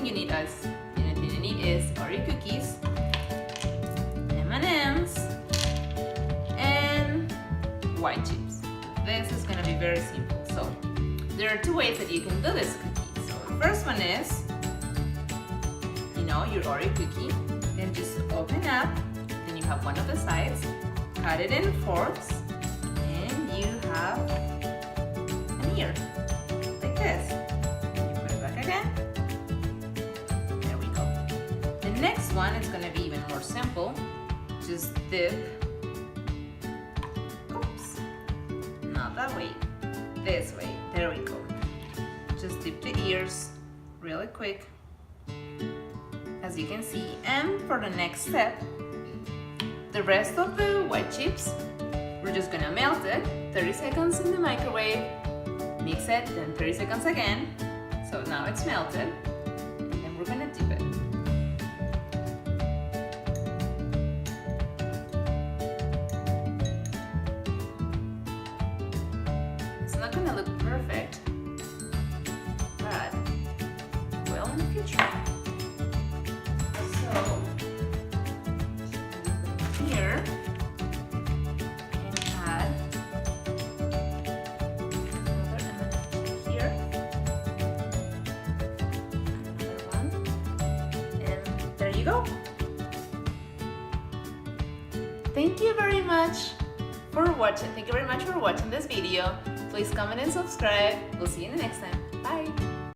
thing you need is Oreo cookies, M&Ms, and white chips. This is gonna be very simple. So there are two ways that you can do this cookie. So the first one is, your Oreo cookie, then just open up, and you have one of the sides, cut it in fourths, and you have an ear, like this. You put it back again. There we go. The next one is gonna be even more simple. Just dip, oops, not that way, this way, there we go. Just dip the ears really quick, as you can see. And for the next step, the rest of the white chips, we're just gonna melt it, 30 seconds in the microwave, mix it, then 30 seconds again. So now it's melted, and then we're gonna dip it. It's not gonna look perfect, but well in the future. So here and add another M&M here, another one, and there you go. Thank you very much for watching. Thank you very much for watching this video. Please comment and subscribe. We'll see you in the next time. Bye.